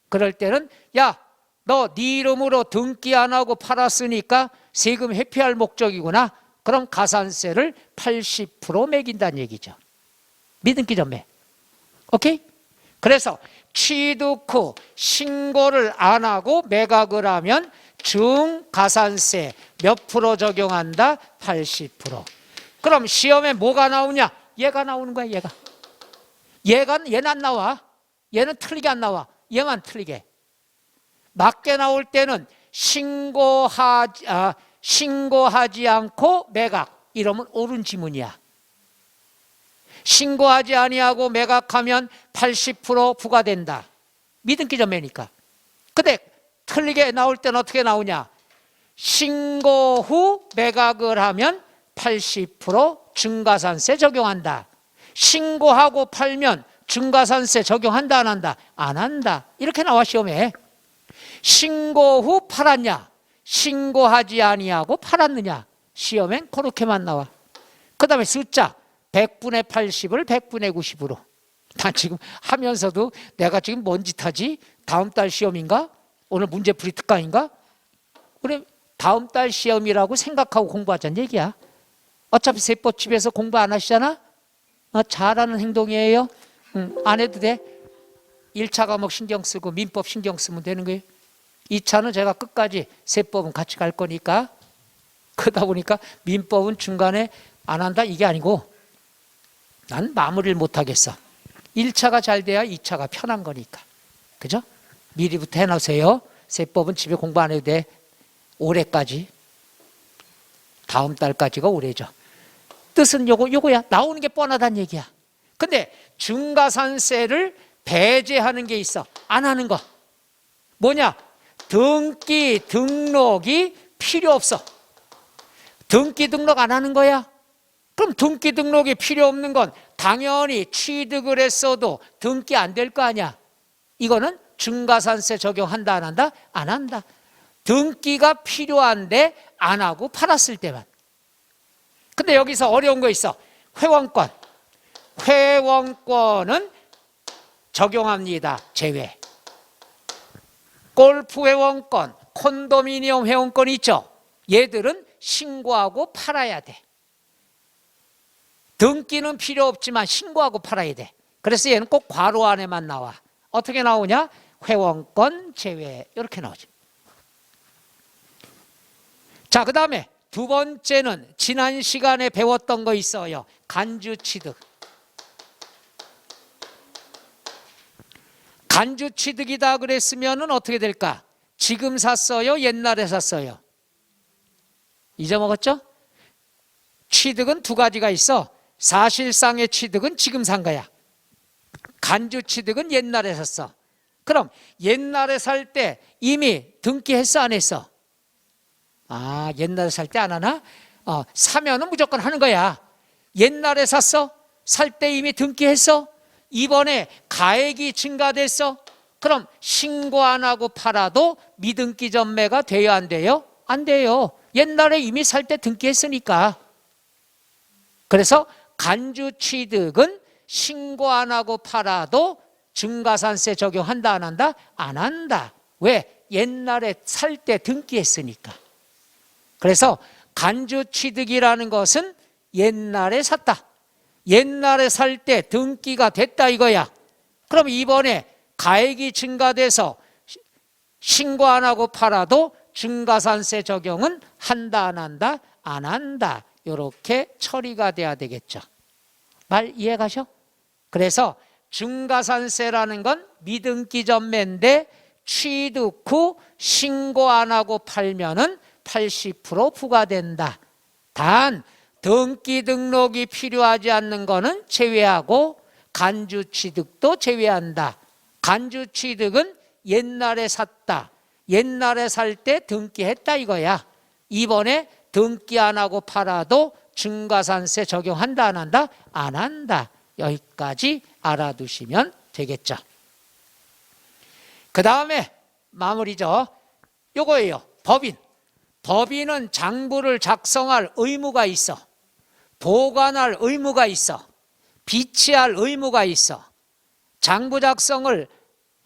그럴 때는 야, 너 네 이름으로 등기 안 하고 팔았으니까 세금 회피할 목적이구나. 그럼 가산세를 80% 매긴다는 얘기죠. 미등기 전매. 오케이? 그래서 취득 후 신고를 안 하고 매각을 하면 중가산세 몇 프로 적용한다? 80%. 그럼 시험에 뭐가 나오냐? 얘가 나오는 거야, 얘가. 얘는 안 나와. 얘는 틀리게 안 나와. 얘만 틀리게. 맞게 나올 때는 신고하지 않고 매각. 이러면 옳은 지문이야. 신고하지 아니하고 매각하면 80% 부과된다. 미등기 전매니까. 근데 틀리게 나올 때는 어떻게 나오냐? 신고 후 매각을 하면 80% 증가산세 적용한다. 신고하고 팔면 증가산세 적용한다 안 한다? 안 한다. 이렇게 나와 시험에. 신고 후 팔았냐? 신고하지 아니하고 팔았느냐? 시험엔 그렇게만 나와. 그 다음에 숫자 100분의 80을 100분의 90으로. 나 지금 하면서도 내가 지금 뭔 짓 하지? 다음 달 시험인가? 오늘 문제풀이 특강인가? 그래, 다음 달 시험이라고 생각하고 공부하자는 얘기야. 어차피 세법집에서 공부 안 하시잖아? 잘하는 행동이에요. 안 해도 돼. 1차 과목 신경 쓰고 민법 신경 쓰면 되는 거예요. 2차는 제가 끝까지 세법은 같이 갈 거니까. 그러다 보니까 민법은 중간에 안 한다 이게 아니고 난 마무리를 못 하겠어. 1차가 잘 돼야 2차가 편한 거니까. 그죠? 미리부터 해놓으세요. 세법은 집에 공부 안 해도 돼. 올해까지. 다음 달까지가 올해죠. 뜻은 요거야. 나오는 게 뻔하다는 얘기야. 근데 중과산세를 배제하는 게 있어. 안 하는 거. 뭐냐? 등기 등록이 필요 없어. 등기 등록 안 하는 거야. 그럼 등기 등록이 필요 없는 건 당연히 취득을 했어도 등기 안 될 거 아니야. 이거는 중과산세 적용한다 안 한다? 안 한다. 등기가 필요한데 안 하고 팔았을 때만. 근데 여기서 어려운 거 있어. 회원권. 회원권은 적용합니다. 제외. 골프 회원권, 콘도미니엄 회원권 있죠. 얘들은 신고하고 팔아야 돼. 등기는 필요 없지만 신고하고 팔아야 돼. 그래서 얘는 꼭 괄호 안에만 나와. 어떻게 나오냐? 회원권 제외. 이렇게 나오죠. 자, 그 다음에 두 번째는 지난 시간에 배웠던 거 있어요. 간주취득. 간주취득이다 그랬으면 어떻게 될까? 지금 샀어요? 옛날에 샀어요? 잊어먹었죠? 취득은 두 가지가 있어. 사실상의 취득은 지금 산 거야. 간주취득은 옛날에 샀어. 그럼 옛날에 살 때 이미 등기했어 안 했어? 아, 옛날에 살 때 안 하나? 사면은 무조건 하는 거야. 옛날에 샀어? 살 때 이미 등기했어? 이번에 가액이 증가됐어? 그럼 신고 안 하고 팔아도 미등기 전매가 돼요 안 돼요? 안 돼요. 옛날에 이미 살 때 등기했으니까. 그래서 간주취득은 신고 안 하고 팔아도 중과산세 적용한다 안 한다? 안 한다. 왜? 옛날에 살 때 등기했으니까. 그래서 간주취득이라는 것은 옛날에 샀다. 옛날에 살 때 등기가 됐다 이거야. 그럼 이번에 가액이 증가돼서 신고 안 하고 팔아도 중과산세 적용은 한다 안 한다? 안 한다. 이렇게 처리가 돼야 되겠죠. 말 이해가셔? 그래서 중과산세라는 건 미등기 전매인데 취득 후 신고 안 하고 팔면은 80% 부과된다. 단 등기 등록이 필요하지 않는 거는 제외하고 간주취득도 제외한다. 간주취득은 옛날에 샀다. 옛날에 살 때 등기했다 이거야. 이번에 등기 안 하고 팔아도 중과산세 적용한다 안 한다? 안 한다. 여기까지 알아두시면 되겠죠. 그 다음에 마무리죠. 요거예요. 법인. 법인은 장부를 작성할 의무가 있어. 보관할 의무가 있어. 비치할 의무가 있어. 장부 작성을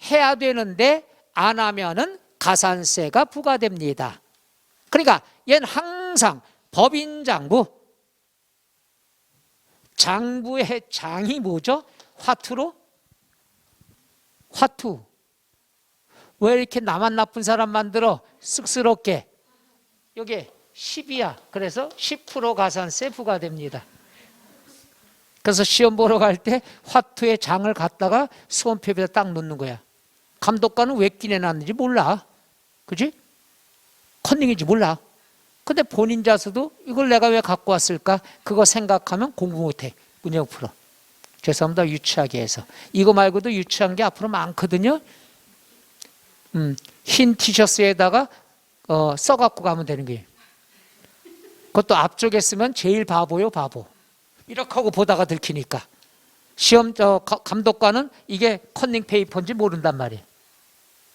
해야 되는데 안 하면은 가산세가 부과됩니다. 그러니까 얘는 항상 법인 장부. 장부의 장이 뭐죠? 화투로? 화투. 왜 이렇게 나만 나쁜 사람 만들어? 쑥스럽게. 여기 10이야. 그래서 10% 가산세 부과됩니다. 그래서 시험 보러 갈 때 화투에 장을 갖다가 수험표에다 딱 놓는 거야. 감독관은 왜 끼내놨는지 몰라. 그지? 컨닝인지 몰라. 근데 본인 자서도 이걸 내가 왜 갖고 왔을까? 그거 생각하면 공부 못해. 문형 풀어. 죄송합니다. 유치하게 해서. 이거 말고도 유치한 게 앞으로 많거든요. 흰 티셔츠에다가 써갖고 가면 되는 거예요. 그것도 앞쪽에 쓰면 제일 바보요, 바보. 이렇게 하고 보다가 들키니까. 시험 감독관은 이게 컨닝 페이퍼인지 모른단 말이에요.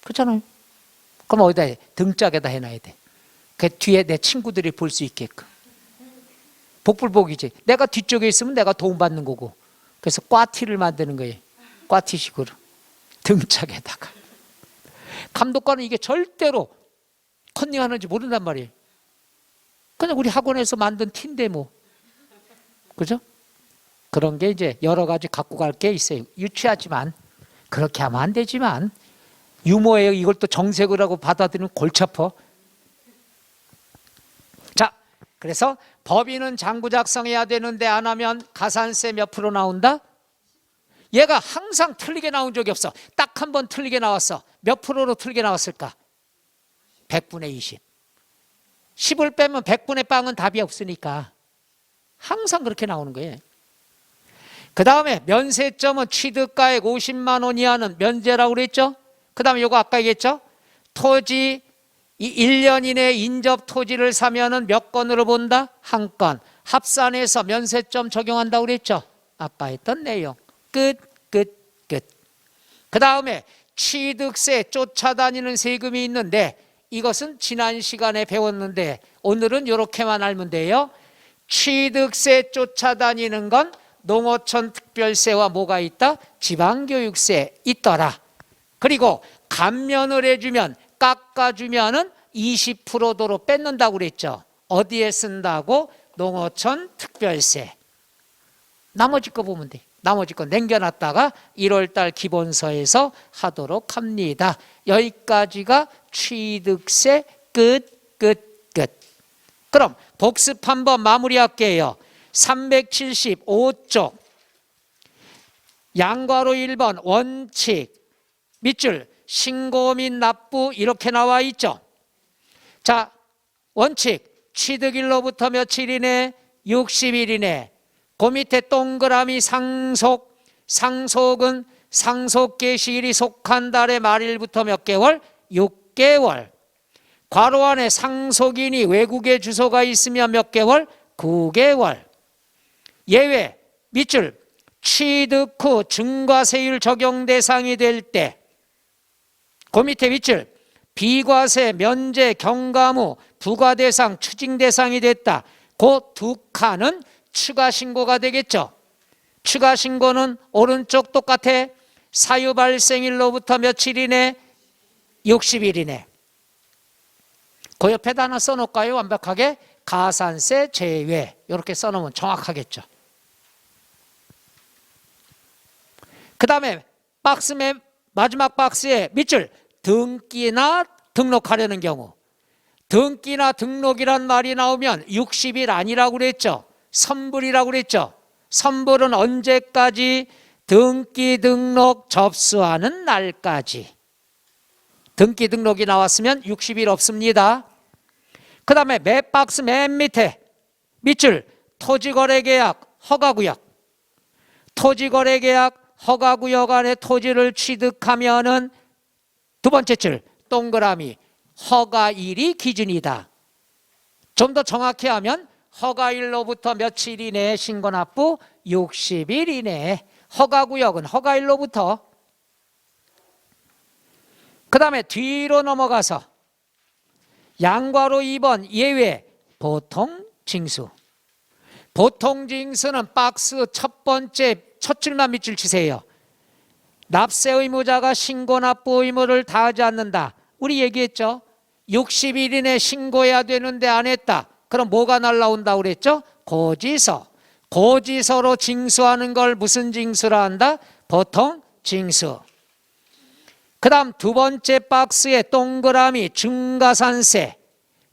그렇잖아요. 그럼 어디다 해? 등짝에다 해놔야 돼. 그 뒤에 내 친구들이 볼 수 있게끔. 복불복이지. 내가 뒤쪽에 있으면 내가 도움받는 거고. 그래서 꽈티를 만드는 거예요. 꽈티식으로. 등짝에다가. 감독관은 이게 절대로 컨닝하는지 모른단 말이에요. 그냥 우리 학원에서 만든 티인데 뭐. 그죠? 그런 게 이제 여러 가지 갖고 갈 게 있어요. 유치하지만 그렇게 하면 안 되지만 유머예요. 이걸 또 정색을 하고 받아들이면 골치 아파. 자, 그래서 법인은 장부 작성해야 되는데 안 하면 가산세 몇 프로 나온다? 얘가 항상 틀리게 나온 적이 없어. 딱 한 번 틀리게 나왔어. 몇 프로로 틀리게 나왔을까? 100분의 20. 10을 빼면 100분의 빵은 답이 없으니까 항상 그렇게 나오는 거예요. 그 다음에 면세점은 취득가액 50만 원 이하는 면제라고 그랬죠. 그 다음에 요거 아까 얘기했죠. 토지 1년 이내에 인접 토지를 사면은 몇 건으로 본다? 한 건. 합산해서 면세점 적용한다고 그랬죠. 아까 했던 내용. 끝. 그 다음에 취득세 쫓아다니는 세금이 있는데 이것은 지난 시간에 배웠는데 오늘은 이렇게만 알면 돼요. 취득세 쫓아다니는 건 농어촌 특별세와 뭐가 있다? 지방교육세 있더라. 그리고 감면을 해주면 깎아주면은 20%도로 뺏는다고 그랬죠. 어디에 쓴다고? 농어촌 특별세. 나머지 거 보면 돼. 나머지 거 남겨놨다가 1월달 기본서에서 하도록 합니다. 여기까지가 취득세 끝. 그럼 복습 한번 마무리할게요. 375쪽 양괄호 1번 원칙 밑줄 신고 및 납부 이렇게 나와 있죠. 자, 원칙 취득일로부터 며칠 이내? 60일 이내. 그 밑에 동그라미 상속. 상속은 상속 개시일이 속한 달의 말일부터 몇 개월? 6개월. 괄호 안에 상속인이 외국에 주소가 있으면 몇 개월? 9개월. 예외 밑줄 취득 후 증과세율 적용 대상이 될 때. 그 밑에 밑줄 비과세, 면제, 경감 후 부과 대상, 추징 대상이 됐다. 그 두 칸은 추가 신고가 되겠죠. 추가 신고는 오른쪽 똑같아. 사유 발생일로부터 며칠 이내? 60일 이내. 그 옆에다 하나 써놓을까요? 완벽하게 가산세 제외 이렇게 써놓으면 정확하겠죠. 그 다음에 박스 마지막 박스에 밑줄 등기나 등록하려는 경우. 등기나 등록이란 말이 나오면 60일 아니라고 그랬죠. 선불이라고 그랬죠. 선불은 언제까지? 등기 등록 접수하는 날까지. 등기 등록이 나왔으면 60일 없습니다. 그 다음에 몇 박스 맨 밑에 밑줄 토지거래계약 허가구역. 토지거래계약 허가구역 안에 토지를 취득하면은 두 번째 줄 동그라미 허가일이 기준이다. 좀 더 정확히 하면 허가일로부터 며칠 이내에 신고납부? 60일 이내에. 허가구역은 허가일로부터. 그 다음에 뒤로 넘어가서 양괄호 2번 예외 보통징수. 보통징수는 박스 첫 번째 첫 줄만 밑줄 치세요. 납세 의무자가 신고 납부 의무를 다하지 않는다. 우리 얘기했죠. 60일 이내 신고해야 되는데 안 했다. 그럼 뭐가 날라온다고 그랬죠? 고지서. 고지서로 징수하는 걸 무슨 징수라 한다? 보통징수. 그 다음 두 번째 박스에 동그라미 증가산세.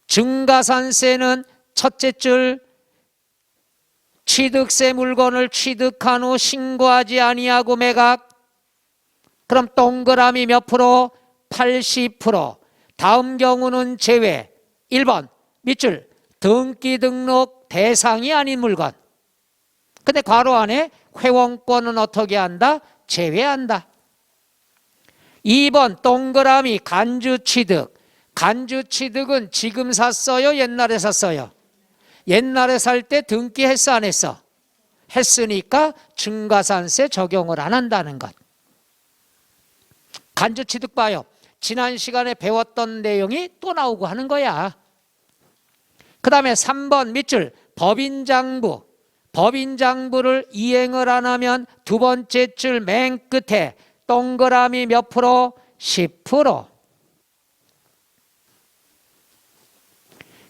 증가산세는 첫째 줄 취득세 물건을 취득한 후 신고하지 아니하고 매각. 그럼 동그라미 몇 프로? 80%. 다음 경우는 제외. 1번 밑줄 등기 등록 대상이 아닌 물건. 근데 괄호 안에 회원권은 어떻게 한다? 제외한다. 2번 동그라미 간주취득. 간주취득은 지금 샀어요? 옛날에 샀어요? 옛날에 살 때 등기했어 안 했어? 했으니까 증가산세 적용을 안 한다는 것. 간주취득 봐요. 지난 시간에 배웠던 내용이 또 나오고 하는 거야. 그 다음에 3번 밑줄 법인장부. 법인장부를 이행을 안 하면 두 번째 줄 맨 끝에 동그라미 몇 프로? 10%.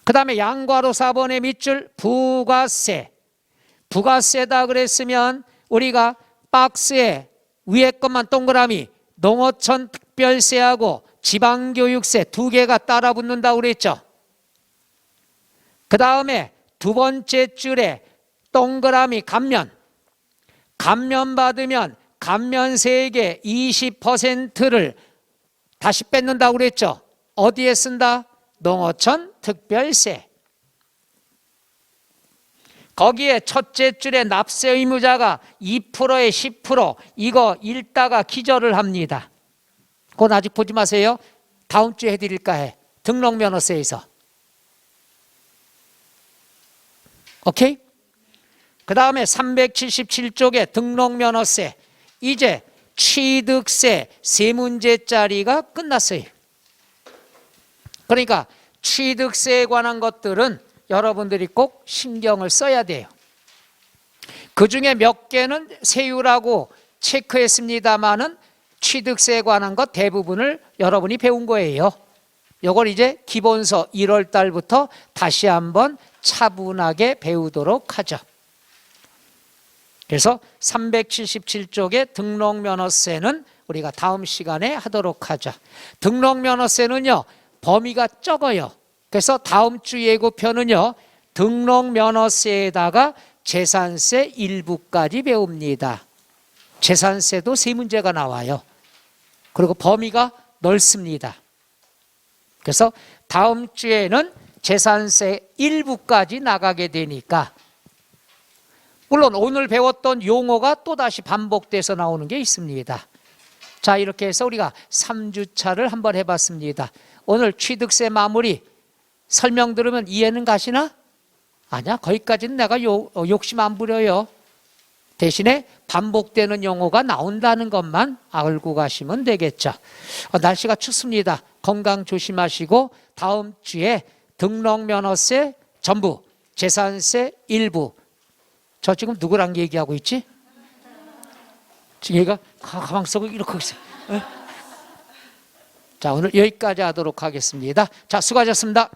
그 다음에 양괄호 4번의 밑줄 부가세. 부가세다 그랬으면 우리가 박스에 위에 것만 동그라미 농어촌 특별세하고 지방교육세 두 개가 따라 붙는다고 그랬죠. 그 다음에 두 번째 줄에 동그라미 감면. 감면 받으면 감면세액의 20%를 다시 뺏는다고 그랬죠. 어디에 쓴다? 농어촌 특별세. 거기에 첫째 줄에 납세 의무자가 2%에 10% 이거 읽다가 기절을 합니다. 그건 아직 보지 마세요. 다음 주에 해드릴까 해. 등록면허세에서. 오케이? 그 다음에 377쪽에 등록면허세. 이제 취득세 세 문제짜리가 끝났어요. 그러니까 취득세에 관한 것들은 여러분들이 꼭 신경을 써야 돼요. 그 중에 몇 개는 세율하고 체크했습니다마는 취득세에 관한 것 대부분을 여러분이 배운 거예요. 이걸 이제 기본서 1월 달부터 다시 한번 차분하게 배우도록 하죠. 그래서 377쪽의 등록면허세는 우리가 다음 시간에 하도록 하죠. 등록면허세는요, 범위가 적어요. 그래서 다음 주 예고편은요, 등록면허세에다가 재산세 일부까지 배웁니다. 재산세도 세 문제가 나와요. 그리고 범위가 넓습니다. 그래서 다음 주에는 재산세 일부까지 나가게 되니까, 물론 오늘 배웠던 용어가 또다시 반복돼서 나오는 게 있습니다. 자, 이렇게 해서 우리가 3주차를 한번 해봤습니다. 오늘 취득세 마무리 설명 들으면 이해는 가시나? 아니야, 거기까지는 내가 욕심 안 부려요. 대신에 반복되는 용어가 나온다는 것만 알고 가시면 되겠죠. 날씨가 춥습니다. 건강 조심하시고 다음 주에 등록면허세 전부, 재산세 일부. 저 지금 누구랑 얘기하고 있지? 지금 얘가 가방 속에 이렇게 있어요. 자, 오늘 여기까지 하도록 하겠습니다. 자, 수고하셨습니다.